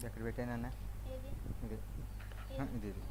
ఎక్కడ పెట్టానన్న ఇది ఇది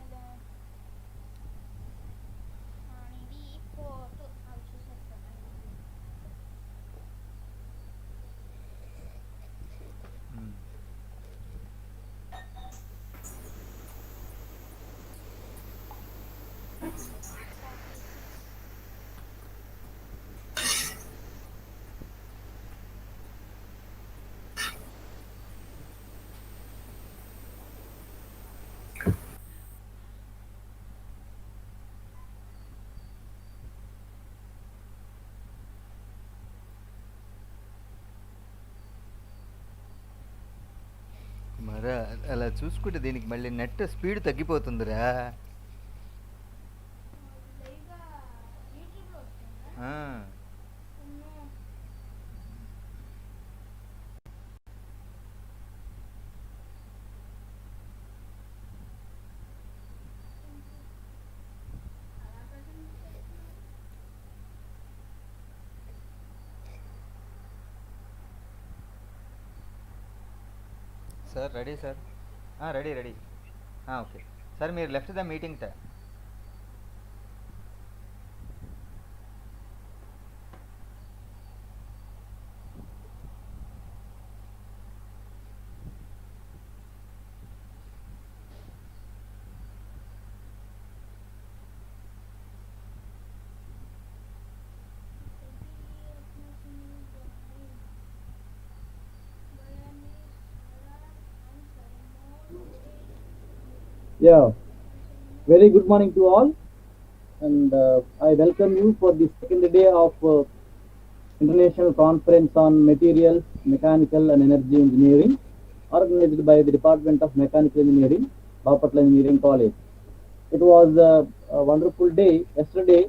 మరి అలా చూసుకుంటే దీనికి మళ్ళీ నెట్ స్పీడ్ తగ్గిపోతుందిరా. ఆ, sir ready sir, ready ready. Okay sir, మీరు లెఫ్ట్ ద మీటింగ్ ట. Yeah, very good morning to all, and I welcome you for the second day of International Conference on Materials, Mechanical and Energy Engineering, organized by the Department of Mechanical Engineering, Bapatla Engineering College. It was a wonderful day. Yesterday,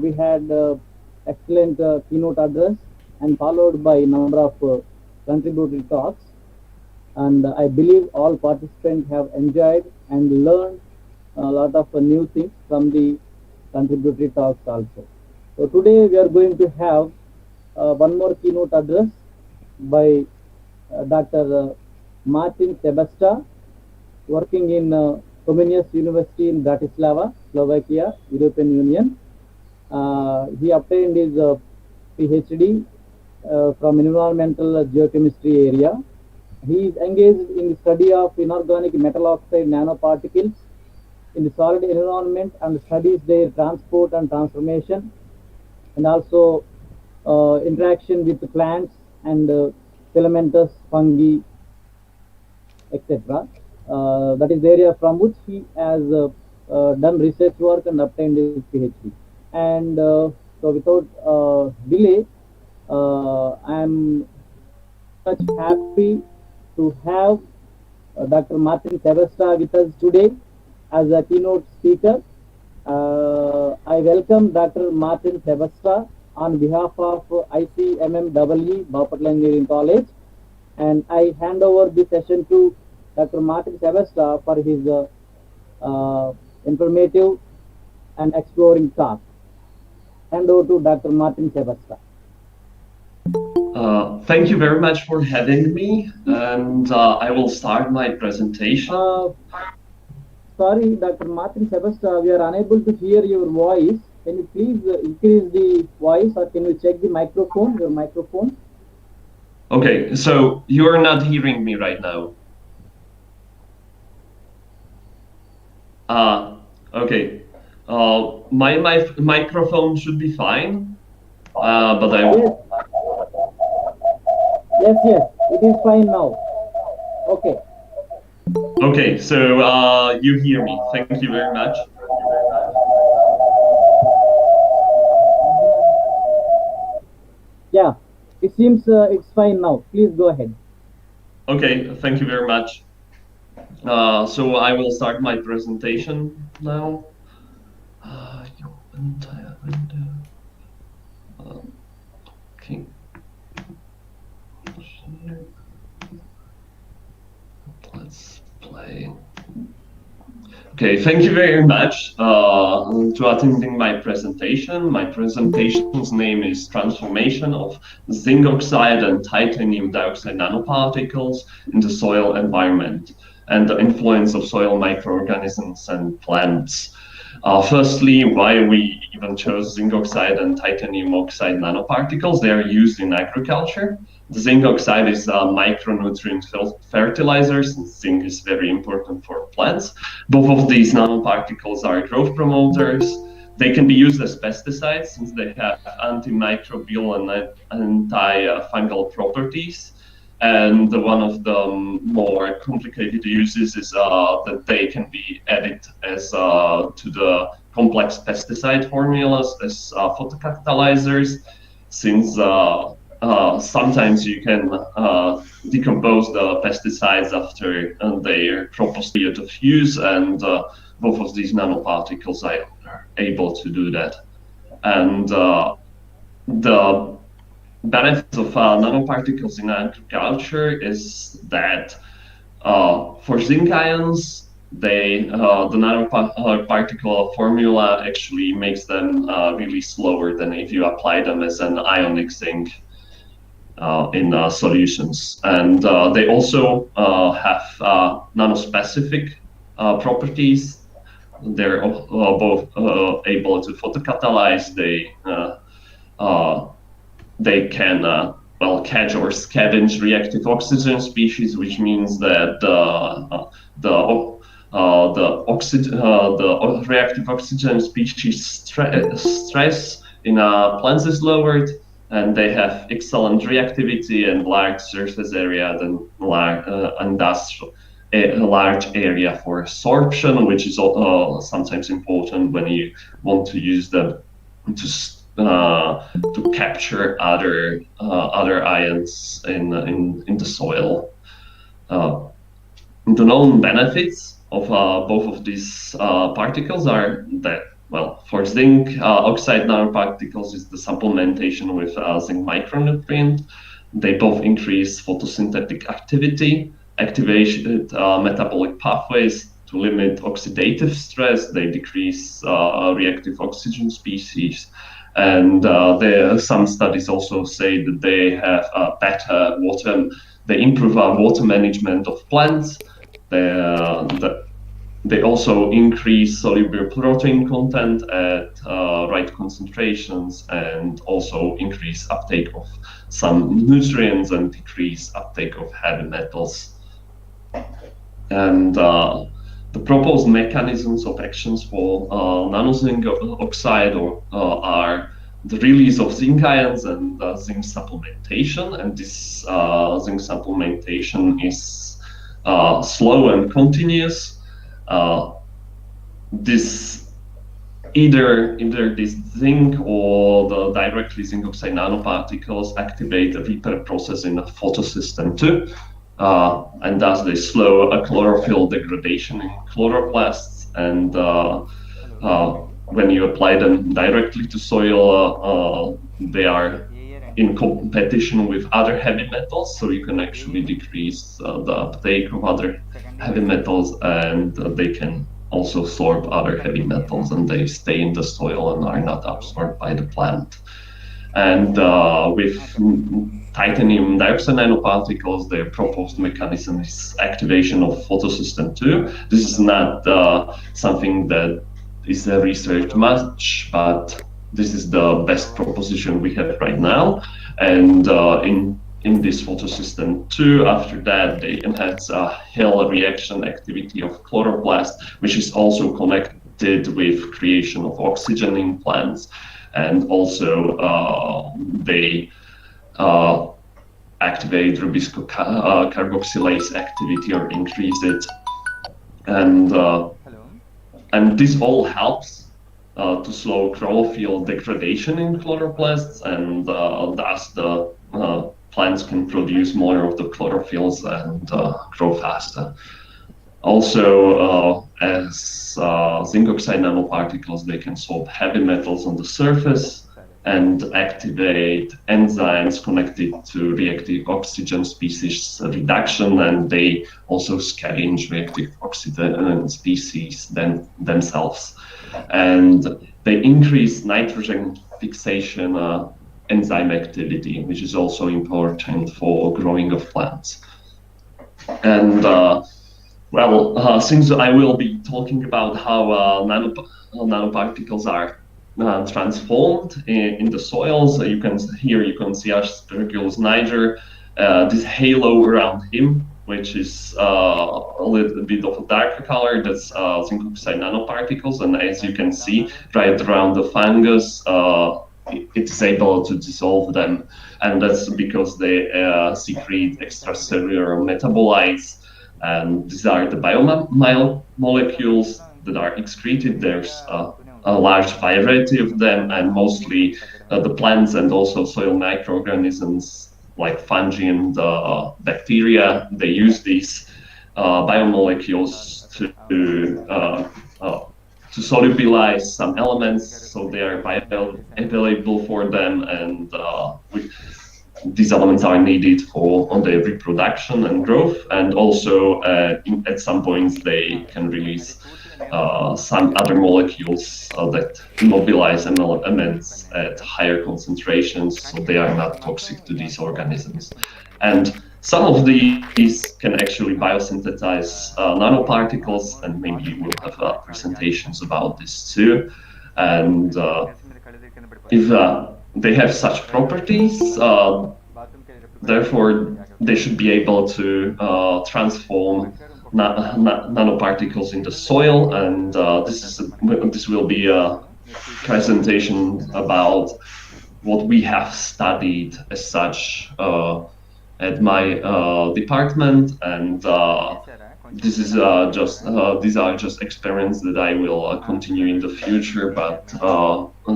we had excellent keynote address and followed by a number of contributory talks. And I believe all participants have enjoyed and learned a lot of new things from the contributory talks also. So today we are going to have one more keynote address by Dr. Martin Sebesta, working in Comenius University in Bratislava, Slovakia, European Union. He obtained his PhD from environmental geochemistry area. He is engaged in the study of inorganic metal oxide nanoparticles in the solid environment and studies their transport and transformation, and also interaction with plants and filamentous fungi, etc. That is the area from which he has done research work and obtained his PhD. And so without delay, I am much happy to have Dr. Martin Sebesta with us today as a keynote speaker. I welcome Dr. Martin Sebesta on behalf of ICMMEE, Bapatla Engineering College, and I hand over the session to Dr. Martin Sebesta for his informative and exploring talk. Hand over to Dr. Martin Sebesta. Thank you very much for having me, and I will start my presentation. Sorry, Dr. Martin Sebesta, we are unable to hear your voice. Can you please increase the voice, or can you check the microphone, your microphone? Okay, so you are not hearing me right now. Okay. My microphone should be fine, but I... Yes, it is fine now. Okay. Okay, so you hear me. Thank you very much. Yeah, it seems it's fine now. Please go ahead. Okay, thank you very much. So I will start my presentation now. Entire window. Okay. Let's play. Okay, thank you very much to attending my presentation. My presentation's name is Transformation of Zinc Oxide and Titanium Dioxide Nanoparticles in the Soil Environment and the Influence of Soil Microorganisms and Plants. Firstly, why we even chose zinc oxide and titanium oxide nanoparticles. They are used in agriculture. The zinc oxide is a micronutrient fertilizer, since zinc is very important for plants. Both of these nanoparticles are growth promoters. They can be used as pesticides since they have antimicrobial and antifungal properties. And one of the more complicated uses is that they can be added as to the complex pesticide formulas as photocatalyzers, since sometimes you can decompose the pesticides after their proper period of use, and both of these nanoparticles are able to do that. And the benefits of nanoparticles in agriculture is that for zinc ions, the nanoparticle formula actually makes them really slower than if you apply them as an ionic zinc in solutions. And they also have nanospecific properties. They're both able to photocatalyze. They can catch or scavenge reactive oxygen species, which means that the reactive oxygen species stress in plants is lowered, and they have excellent reactivity and large surface area, and thus a large area for absorption, which is sometimes important when you want to use them to capture other ions in the soil. The known benefits of both of these particles are that, well, for zinc oxide nanoparticles is the supplementation with zinc micronutrient. They both increase photosynthetic activity, activate metabolic pathways to limit oxidative stress. They decrease reactive oxygen species. And some studies also say that they have better water, they improve water management of plants. They also increase soluble protein content at right concentrations, and also increase uptake of some nutrients and decrease uptake of heavy metals. And the proposed mechanisms of actions for nanozinc oxide are the release of zinc ions and zinc supplementation. And this zinc supplementation is slow and continuous. Either this zinc or the directly zinc oxide nanoparticles activate the repair process in the photosystem too. And thus they slow a chlorophyll degradation in chloroplasts, and when you apply them directly to soil, they are in competition with other heavy metals, so you can actually decrease the uptake of other heavy metals, and they can also absorb other heavy metals, and they stay in the soil and are not absorbed by the plant. And with titanium dioxide nanoparticles, their proposed mechanism is activation of photosystem 2. This is not something that is researched much, but this is the best proposition we have right now. And in this photosystem 2, after that, they enhance Hill reaction activity of chloroplast, which is also connected with creation of oxygen in plants. And also they activate rubisco carboxylase activity or increase it. And this all helps to slow chlorophyll degradation in chloroplasts, and thus the plants can produce more of the chlorophylls and grow faster. Also, as zinc oxide nanoparticles, they can absorb heavy metals on the surface, and activate enzymes connected to reactive oxygen species reduction, and they also scavenge reactive oxygen species themselves. And they increase nitrogen fixation enzyme activity, which is also important for growing of plants. And since I will be talking about how nanoparticles are transformed in the soils, you can see Aspergillus niger, this halo around him, which is a little bit of a darker color. That's zinc oxide nanoparticles, and as you can see, right around the fungus, it's able to dissolve them, and that's because they secrete extracellular metabolites. And these are the biomolecules that are excreted. There's a large variety of them, and mostly the plants and also soil microorganisms like fungi and bacteria, they use these biomolecules to solubilize some elements, so they are bioavailable for them, and these elements are needed on their reproduction and growth, and also at some points they can release some other molecules that immobilize elements at higher concentrations, so they are not toxic to these organisms. And some of these can actually biosynthesize nanoparticles, and maybe we'll have presentations about this too. And if they have such properties, therefore they should be able to transform nanoparticles in the soil, and this will be a presentation about what we have studied as such at my department, and these are just experiments that I will continue in the future, but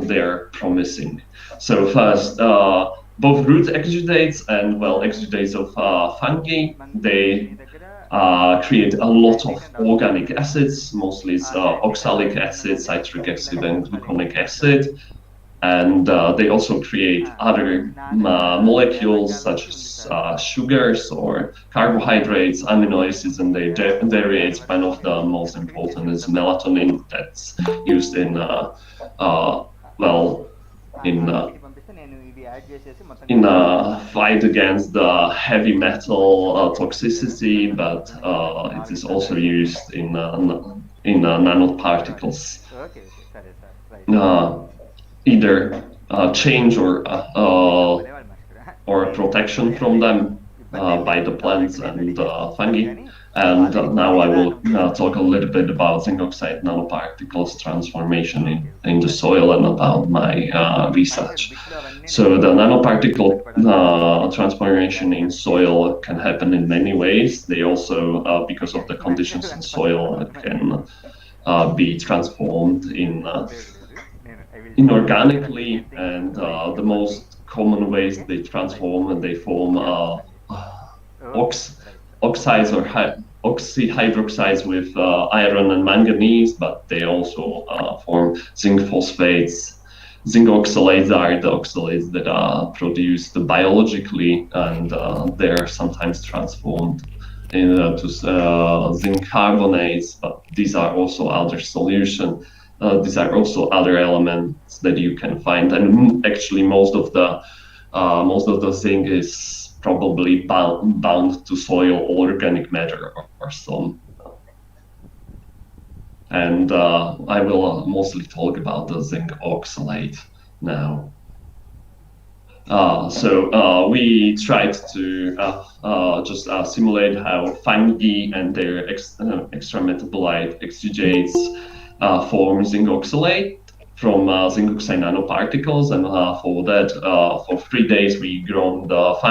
they're promising. So first, both root exudates and exudates of fungi, they create a lot of organic acids, mostly it's oxalic acid, citric acid, and gluconic acid. And they also create other molecules such as sugars or carbohydrates, amino acids, and their derivates. One of the most important is melatonin, that's used in in a fight against the heavy metal toxicity, but it is also used in nanoparticles. Either change or protection from them by the plants and fungi. And now I will talk a little bit about zinc oxide nanoparticles transformation in the soil and about my research. So the nanoparticle transformation in soil can happen in many ways. They also, because of the conditions in soil, can be transformed inorganically, and the most common ways they transform, and they form oxides or oxyhydroxides with iron and manganese, but they also form zinc phosphates. Zinc oxalates are the oxalates that are produced biologically, and they're sometimes transformed into zinc carbonates, but these are also other solutions. These are also other elements that you can find, and actually most of the zinc is probably bound to soil organic matter or some. And I will mostly talk about the zinc oxalate now. So we tried to just simulate how fungi and their extrametabolite exudates form zinc oxalate from zinc oxide nanoparticles, and for that, for 3 days we grown the